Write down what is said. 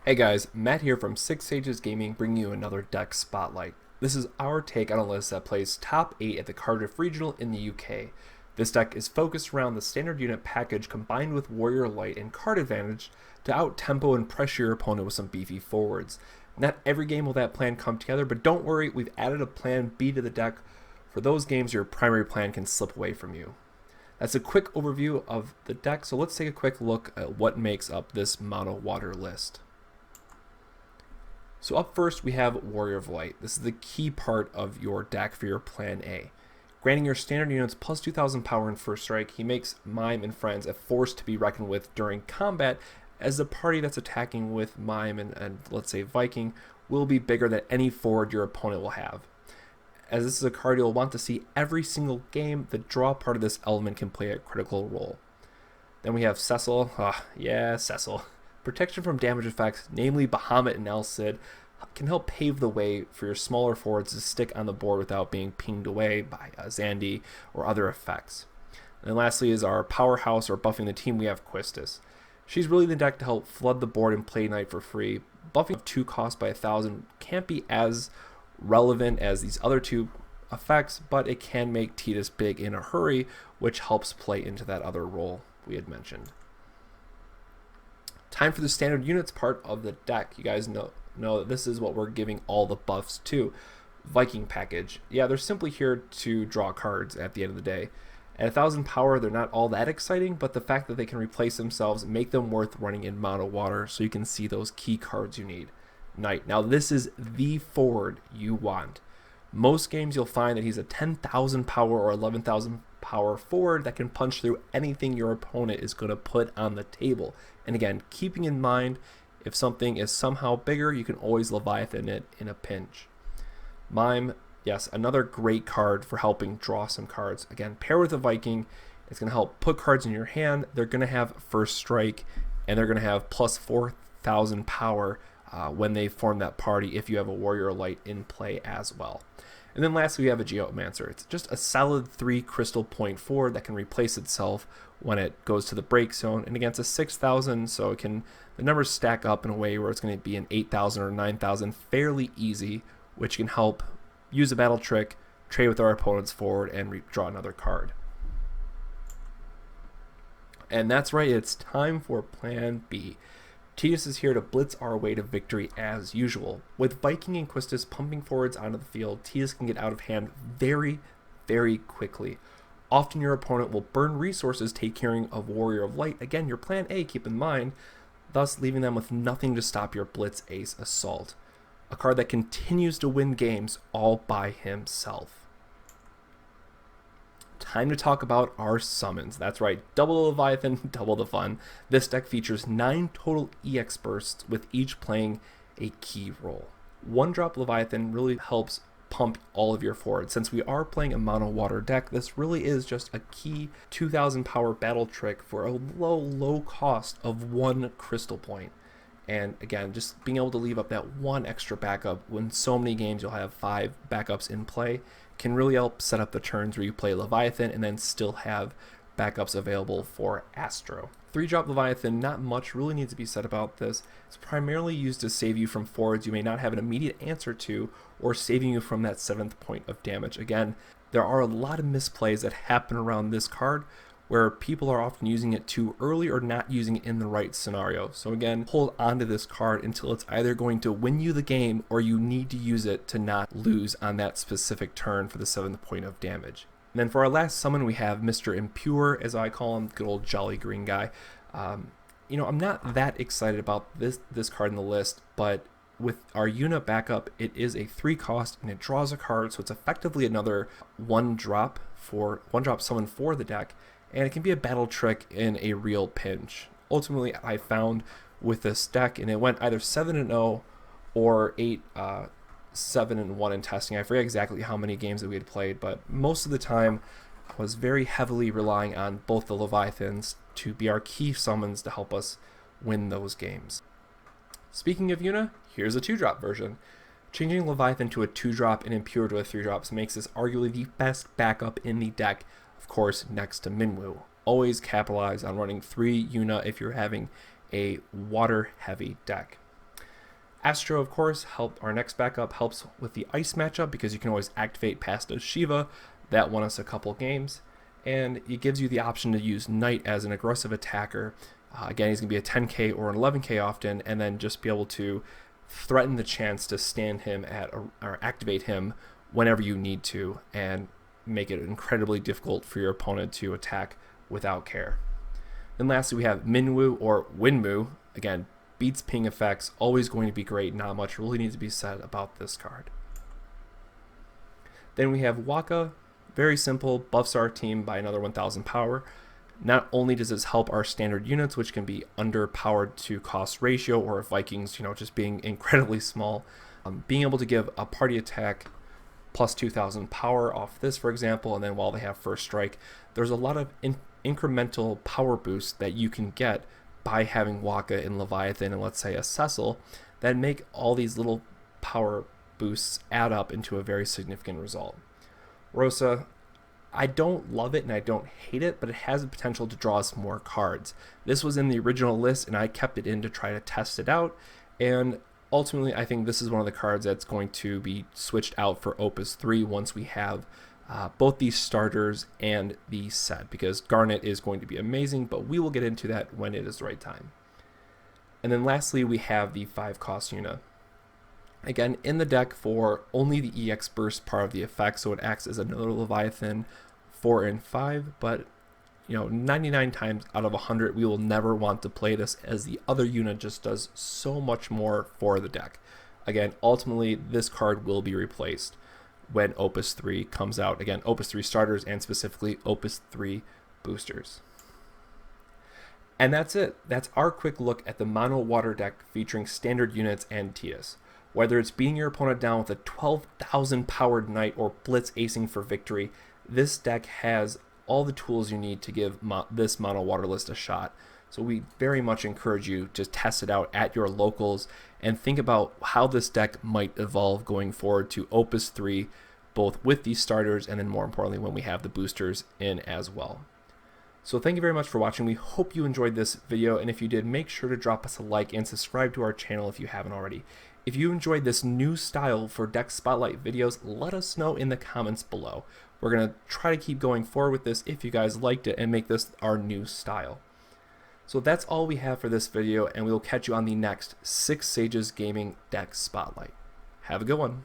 Hey guys, Matt here from Six Sages Gaming bringing you another deck spotlight. This is our take on a list that plays top 8 at the Cardiff Regional in the UK. This deck is focused around the standard unit package combined with Warrior Light and card advantage to out-tempo and pressure your opponent with some beefy forwards. Not every game will that plan come together, but don't worry, we've added a plan B to the deck for those games your primary plan can slip away from you. That's a quick overview of the deck, so let's take a quick look at what makes up this mono water list. So up first we have Warrior of Light. This is the key part of your deck for your plan A. Granting your standard units plus 2000 power in first strike, he makes Mime and friends a force to be reckoned with during combat, as the party that's attacking with Mime and let's say Viking will be bigger than any forward your opponent will have. As this is a card you'll want to see every single game, the draw part of this element can play a critical role. Then we have Cecil. Cecil. Protection from damage effects, namely Bahamut and El Cid, can help pave the way for your smaller forwards to stick on the board without being pinged away by Zandi or other effects. And then lastly is our powerhouse or buffing the team, we have Quistis. She's really the deck to help flood the board and play Night for free. Buffing 2 cost by 1000 can't be as relevant as these other two effects, but it can make Tidus big in a hurry, which helps play into that other role we had mentioned. Time for the standard units part of the deck. You guys know that this is what we're giving all the buffs to. Viking package. Yeah, they're simply here to draw cards at the end of the day. At 1000 power, they're not all that exciting, but the fact that they can replace themselves make them worth running in mono water so you can see those key cards you need. Knight. Now this is the forward you want. Most games you'll find that he's a 10,000 power or 11,000 power forward that can punch through anything your opponent is going to put on the table. And again, keeping in mind, if something is somehow bigger, you can always Leviathan it in a pinch. Mime, yes, another great card for helping draw some cards. Again, pair with a Viking, it's going to help put cards in your hand. They're going to have first strike, and they're going to have plus 4,000 power when they form that party if you have a Warrior Light in play as well. And then lastly, we have a Geomancer. It's just a solid 3 crystal point forward that can replace itself when it goes to the break zone. And against a 6,000, so the numbers stack up in a way where it's going to be an 8,000 or 9,000 fairly easy, which can help use a battle trick, trade with our opponent's forward, and draw another card. And that's right, it's time for Plan B. Tidus is here to blitz our way to victory as usual. With Viking and Quistis pumping forwards onto the field, Tidus can get out of hand very, very quickly. Often your opponent will burn resources taking care of Warrior of Light, again your plan A, keep in mind, thus leaving them with nothing to stop your Blitz Ace Assault. A card that continues to win games all by himself. Time to talk about our summons. That's right, double the Leviathan, double the fun. This deck features 9 total EX bursts, with each playing a key role. 1-drop Leviathan really helps pump all of your forwards. Since we are playing a mono water deck, this really is just a key 2000 power battle trick for a low cost of 1 crystal point. And again, just being able to leave up that 1 extra backup when so many games you'll have 5 backups in play can really help set up the turns where you play Leviathan and then still have backups available for Astro. 3-drop Leviathan, not much really needs to be said about this. It's primarily used to save you from forwards you may not have an immediate answer to, or saving you from that 7th point of damage. Again, there are a lot of misplays that happen around this card where people are often using it too early or not using it in the right scenario. So again, hold on to this card until it's either going to win you the game or you need to use it to not lose on that specific turn for the 7th point of damage. And then for our last summon, we have Mr. Impure, as I call him, good old jolly green guy. I'm not that excited about this card in the list, but with our Yuna backup, it is a 3 cost and it draws a card, so it's effectively another 1-drop summon for the deck. And it can be a battle trick in a real pinch. Ultimately, I found with this deck, and it went either 7-0 or 8-7-1 in testing. I forget exactly how many games that we had played, but most of the time I was very heavily relying on both the Leviathans to be our key summons to help us win those games. Speaking of Yuna, here's a 2-drop version. Changing Leviathan to a 2-drop and Impure to a 3-drop makes this arguably the best backup in the deck, of course, next to Minwu. Always capitalize on running 3 Yuna if you're having a water-heavy deck. Astro, of course, our next backup helps with the ice matchup because you can always activate past a Shiva. That won us a couple games. And it gives you the option to use Knight as an aggressive attacker. Again, he's going to be a 10k or an 11k often, and then just be able to threaten the chance to stand him or activate him whenever you need to, and make it incredibly difficult for your opponent to attack without care. Then lastly, we have Minwu or Winmu. Again, beats ping effects, always going to be great. Not much really needs to be said about this card. Then we have Wakka. Very simple, buffs our team by another 1000 power. Not only does this help our standard units, which can be underpowered to cost ratio, or Vikings, just being incredibly small, being able to give a party attack plus 2000 power off this, for example, and then while they have first strike, there's a lot of incremental power boosts that you can get by having Wakka and Leviathan and let's say a Cecil that make all these little power boosts add up into a very significant result. Rosa, I don't love it and I don't hate it, but it has the potential to draw us more cards. This was in the original list and I kept it in to try to test it out, and ultimately I think this is one of the cards that's going to be switched out for Opus 3 once we have both these starters and the set, because Garnet is going to be amazing, but we will get into that when it is the right time. And then lastly, we have the 5-cost Yuna. Again, in the deck for only the EX burst part of the effect, so it acts as another Leviathan 4 and 5, but 99 times out of 100 we will never want to play this, as the other Yuna just does so much more for the deck. Again, ultimately this card will be replaced when Opus 3 comes out. Again, Opus 3 starters and specifically Opus 3 boosters. And that's it. That's our quick look at the mono water deck featuring standard units and Tidus. Whether it's beating your opponent down with a 12,000 powered knight or blitz acing for victory, this deck has all the tools you need to give this mono water list a shot. So we very much encourage you to test it out at your locals and think about how this deck might evolve going forward to Opus 3, both with these starters and then more importantly when we have the boosters in as well. So thank you very much for watching. We hope you enjoyed this video, and if you did, make sure to drop us a like and subscribe to our channel if you haven't already. If you enjoyed this new style for Deck Spotlight videos, let us know in the comments below. We're going to try to keep going forward with this if you guys liked it and make this our new style. So that's all we have for this video, and we will catch you on the next 6 Sages Gaming Deck Spotlight. Have a good one.